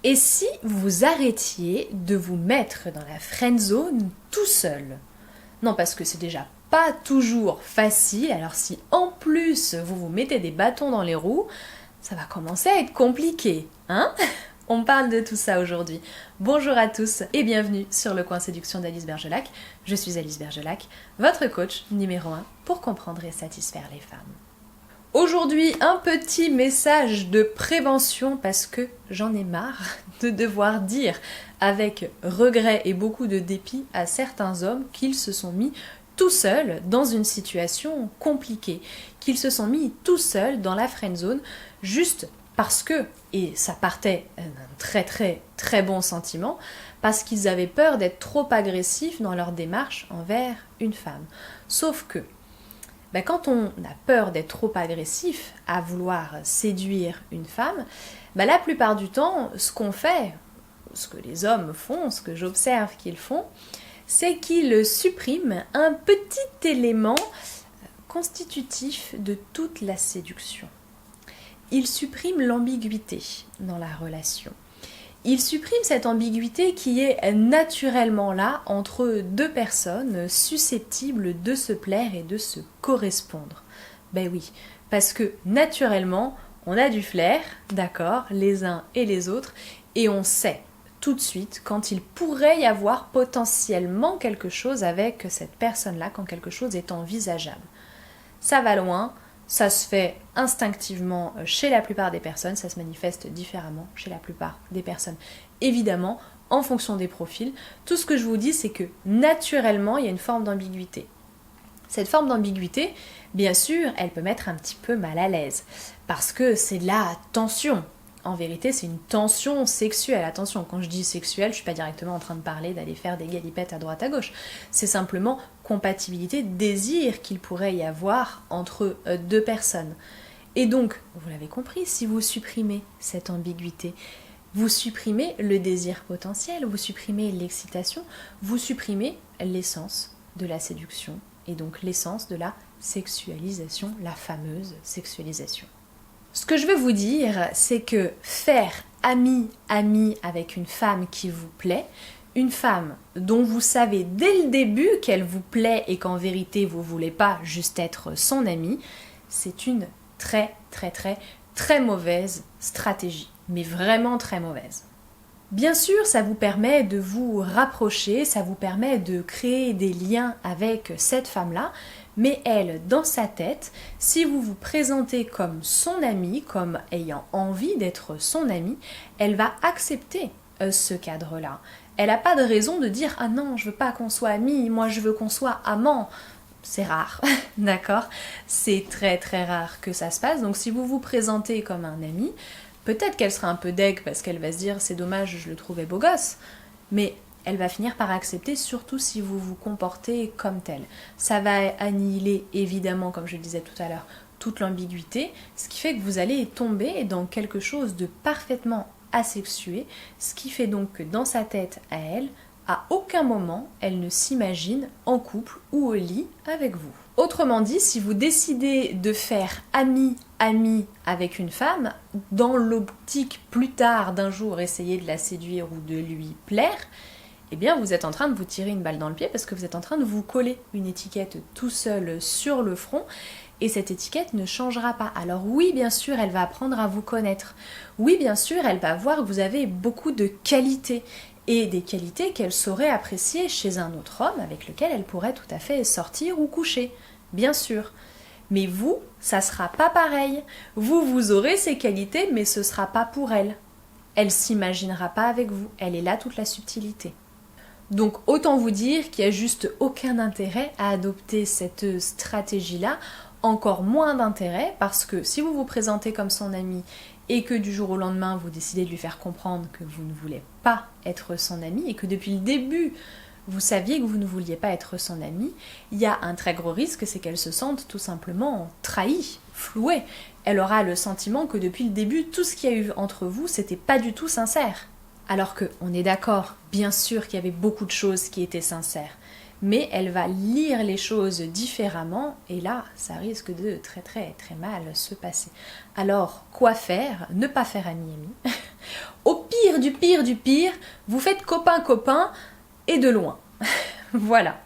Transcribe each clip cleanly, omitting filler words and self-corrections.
Et si vous arrêtiez de vous mettre dans la friend zone tout seul? Non, parce que c'est déjà pas toujours facile, alors si en plus vous vous mettez des bâtons dans les roues, ça va commencer à être compliqué, hein? On parle de tout ça aujourd'hui. Bonjour à tous et bienvenue sur le coin séduction d'Alice Bergelac. Je suis Alice Bergelac, votre coach numéro 1 pour comprendre et satisfaire les femmes. Aujourd'hui, un petit message de prévention parce que j'en ai marre de devoir dire avec regret et beaucoup de dépit à certains hommes qu'ils se sont mis tout seuls dans une situation compliquée, qu'ils se sont mis tout seuls dans la friend zone juste parce que, et ça partait d'un très bon sentiment, parce qu'ils avaient peur d'être trop agressifs dans leur démarche envers une femme. Sauf que quand on a peur d'être trop agressif à vouloir séduire une femme, la plupart du temps, ce qu'on fait, ce que les hommes font, ce que j'observe qu'ils font, c'est qu'ils suppriment un petit élément constitutif de toute la séduction. Ils suppriment l'ambiguïté dans la relation. Il supprime cette ambiguïté qui est naturellement là entre deux personnes susceptibles de se plaire et de se correspondre. Ben oui, parce que naturellement, on a du flair, d'accord, les uns et les autres, et on sait tout de suite quand il pourrait y avoir potentiellement quelque chose avec cette personne-là, quand quelque chose est envisageable. Ça va loin. Ça se fait instinctivement chez la plupart des personnes, ça se manifeste différemment chez la plupart des personnes. Évidemment, en fonction des profils, tout ce que je vous dis, c'est que naturellement, il y a une forme d'ambiguïté. Cette forme d'ambiguïté, bien sûr, elle peut mettre un petit peu mal à l'aise, parce que c'est de la tension. En vérité, c'est une tension sexuelle. Attention, quand je dis sexuelle, je ne suis pas directement en train de parler d'aller faire des galipettes à droite à gauche. C'est simplement compatibilité, désir qu'il pourrait y avoir entre deux personnes. Et donc, vous l'avez compris, si vous supprimez cette ambiguïté, vous supprimez le désir potentiel, vous supprimez l'excitation, vous supprimez l'essence de la séduction et donc l'essence de la sexualisation, la fameuse sexualisation. Ce que je veux vous dire, c'est que faire ami avec une femme qui vous plaît, une femme dont vous savez dès le début qu'elle vous plaît et qu'en vérité vous voulez pas juste être son amie, c'est une très mauvaise stratégie, mais vraiment très mauvaise. Bien sûr, ça vous permet de vous rapprocher, ça vous permet de créer des liens avec cette femme-là, mais elle, dans sa tête, si vous vous présentez comme son amie, comme ayant envie d'être son amie, elle va accepter ce cadre-là. Elle n'a pas de raison de dire « Ah non, je veux pas qu'on soit amis, moi je veux qu'on soit amants ». C'est rare, d'accord? C'est très rare que ça se passe. Donc si vous vous présentez comme un ami, peut-être qu'elle sera un peu deg parce qu'elle va se dire « C'est dommage, je le trouvais beau gosse », mais elle va finir par accepter, surtout si vous vous comportez comme tel. Ça va annihiler, évidemment, comme je le disais tout à l'heure, toute l'ambiguïté, ce qui fait que vous allez tomber dans quelque chose de parfaitement asexué, ce qui fait donc que dans sa tête à elle, à aucun moment, elle ne s'imagine en couple ou au lit avec vous. Autrement dit, si vous décidez de faire ami avec une femme, dans l'optique plus tard d'un jour essayer de la séduire ou de lui plaire, eh bien vous êtes en train de vous tirer une balle dans le pied parce que vous êtes en train de vous coller une étiquette tout seul sur le front et cette étiquette ne changera pas. Alors oui, bien sûr, elle va apprendre à vous connaître. Oui, bien sûr, elle va voir que vous avez beaucoup de qualités et des qualités qu'elle saurait apprécier chez un autre homme avec lequel elle pourrait tout à fait sortir ou coucher. Bien sûr. Mais vous, ça sera pas pareil. Vous aurez ces qualités, mais ce sera pas pour elle. Elle s'imaginera pas avec vous. Elle est là toute la subtilité. Donc autant vous dire qu'il n'y a juste aucun intérêt à adopter cette stratégie-là, encore moins d'intérêt parce que si vous vous présentez comme son ami et que du jour au lendemain vous décidez de lui faire comprendre que vous ne voulez pas être son ami et que depuis le début vous saviez que vous ne vouliez pas être son ami, il y a un très gros risque, c'est qu'elle se sente tout simplement trahie, flouée. Elle aura le sentiment que depuis le début, tout ce qu'il y a eu entre vous, c'était pas du tout sincère. Alors qu'on est d'accord, bien sûr qu'il y avait beaucoup de choses qui étaient sincères, mais elle va lire les choses différemment et là, ça risque de très mal se passer. Alors, quoi faire? Ne pas faire ami-ami. Au pire du pire du pire, vous faites copain-copain et de loin. Voilà.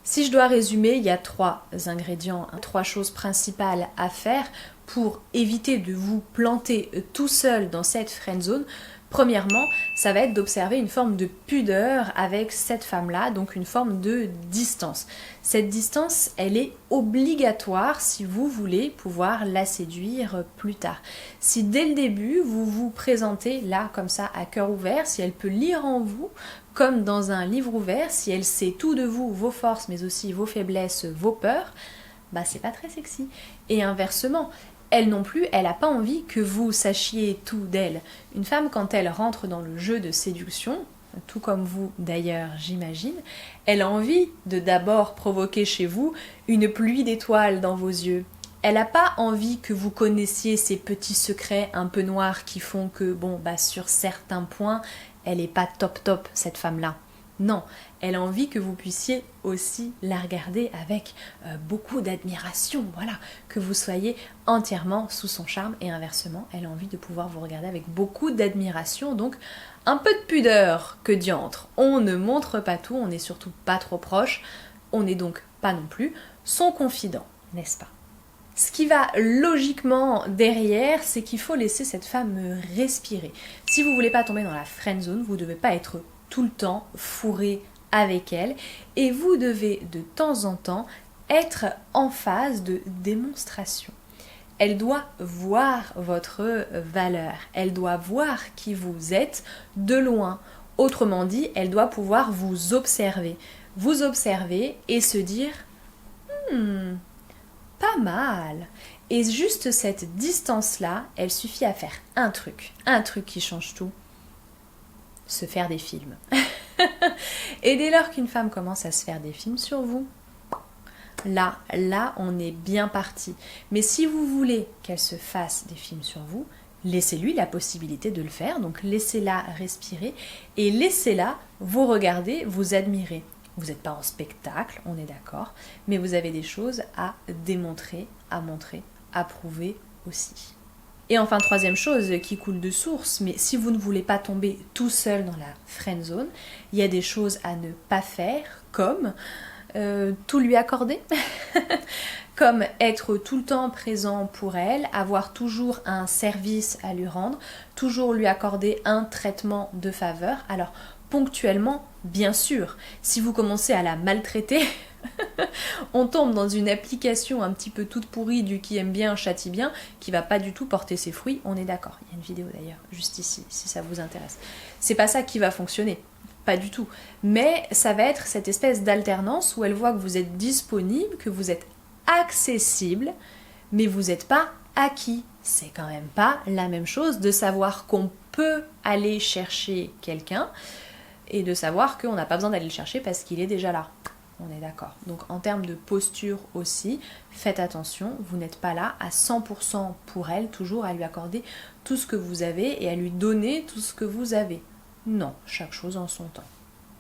Si je dois résumer, il y a 3 ingrédients, 3 choses principales à faire pour éviter de vous planter tout seul dans cette friend zone. Premièrement, ça va être d'observer une forme de pudeur avec cette femme-là, donc une forme de distance. Cette distance, elle est obligatoire si vous voulez pouvoir la séduire plus tard. Si dès le début, vous vous présentez là, comme ça, à cœur ouvert, si elle peut lire en vous, comme dans un livre ouvert, si elle sait tout de vous, vos forces, mais aussi vos faiblesses, vos peurs, bah c'est pas très sexy. Et inversement, elle non plus, elle n'a pas envie que vous sachiez tout d'elle. Une femme, quand elle rentre dans le jeu de séduction, tout comme vous d'ailleurs j'imagine, elle a envie de d'abord provoquer chez vous une pluie d'étoiles dans vos yeux. Elle n'a pas envie que vous connaissiez ces petits secrets un peu noirs qui font que, bon, bah sur certains points, elle n'est pas top cette femme-là. Non, elle a envie que vous puissiez aussi la regarder avec beaucoup d'admiration, voilà, que vous soyez entièrement sous son charme et inversement, elle a envie de pouvoir vous regarder avec beaucoup d'admiration, donc un peu de pudeur que diantre. On ne montre pas tout, on n'est surtout pas trop proche, on n'est donc pas non plus son confident, n'est-ce pas? Ce qui va logiquement derrière, c'est qu'il faut laisser cette femme respirer. Si vous ne voulez pas tomber dans la friend zone, vous ne devez pas être tout le temps fourré avec elle et vous devez de temps en temps être en phase de démonstration. Elle doit voir votre valeur, elle doit voir qui vous êtes de loin. Autrement dit, elle doit pouvoir vous observer et se dire pas mal. Et juste cette distance-là, elle suffit à faire un truc qui change tout. Se faire des films. Et dès lors qu'une femme commence à se faire des films sur vous, là, on est bien parti. Mais si vous voulez qu'elle se fasse des films sur vous, laissez-lui la possibilité de le faire. Donc laissez-la respirer et laissez-la vous regarder, vous admirer. Vous n'êtes pas en spectacle, on est d'accord, mais vous avez des choses à démontrer, à montrer, à prouver aussi. Et enfin, 3e chose qui coule de source, mais si vous ne voulez pas tomber tout seul dans la friend zone, il y a des choses à ne pas faire, comme tout lui accorder, comme être tout le temps présent pour elle, avoir toujours un service à lui rendre, toujours lui accorder un traitement de faveur. Alors, ponctuellement, bien sûr, si vous commencez à la maltraiter, on tombe dans une application un petit peu toute pourrie du qui aime bien, châtie bien, qui va pas du tout porter ses fruits, on est d'accord. Il y a une vidéo d'ailleurs, juste ici, si ça vous intéresse. C'est pas ça qui va fonctionner, pas du tout. Mais ça va être cette espèce d'alternance où elle voit que vous êtes disponible, que vous êtes accessible, mais vous n'êtes pas acquis. C'est quand même pas la même chose de savoir qu'on peut aller chercher quelqu'un et de savoir qu'on n'a pas besoin d'aller le chercher parce qu'il est déjà là. On est d'accord. Donc en termes de posture aussi, faites attention, vous n'êtes pas là à 100% pour elle, toujours à lui accorder tout ce que vous avez et à lui donner tout ce que vous avez. Non, chaque chose en son temps.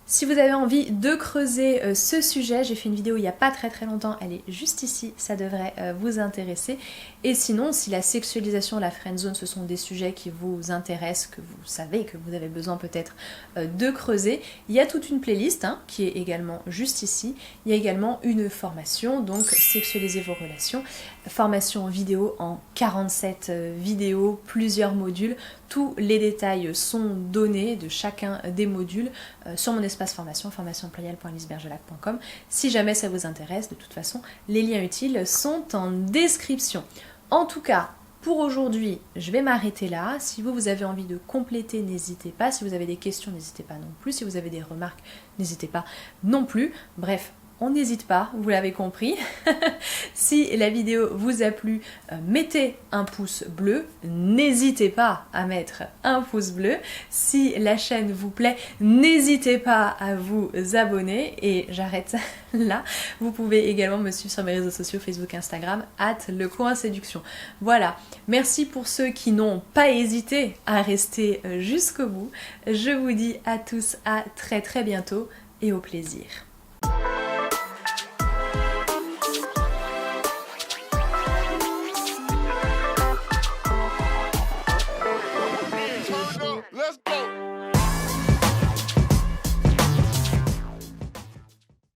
Si vous avez envie de creuser ce sujet, j'ai fait une vidéo il n'y a pas très longtemps, elle est juste ici, ça devrait vous intéresser. Et sinon, si la sexualisation, la friendzone, ce sont des sujets qui vous intéressent, que vous savez que vous avez besoin peut-être de creuser, il y a toute une playlist qui est également juste ici. Il y a également une formation, donc sexualiser vos relations, formation vidéo en 47 vidéos, plusieurs modules. Tous les détails sont donnés de chacun des modules sur mon espace formation, formation.lisbergelac.com. Si jamais ça vous intéresse, de toute façon, les liens utiles sont en description. En tout cas, pour aujourd'hui, je vais m'arrêter là. Si vous avez envie de compléter, n'hésitez pas. Si vous avez des questions, n'hésitez pas non plus. Si vous avez des remarques, n'hésitez pas non plus. Bref, on n'hésite pas, vous l'avez compris. Si la vidéo vous a plu, mettez un pouce bleu. N'hésitez pas à mettre un pouce bleu. Si la chaîne vous plaît, n'hésitez pas à vous abonner. Et j'arrête là. Vous pouvez également me suivre sur mes réseaux sociaux, Facebook, Instagram, @lecoinséduction. Voilà, merci pour ceux qui n'ont pas hésité à rester jusqu'au bout. Je vous dis à tous à très bientôt et au plaisir.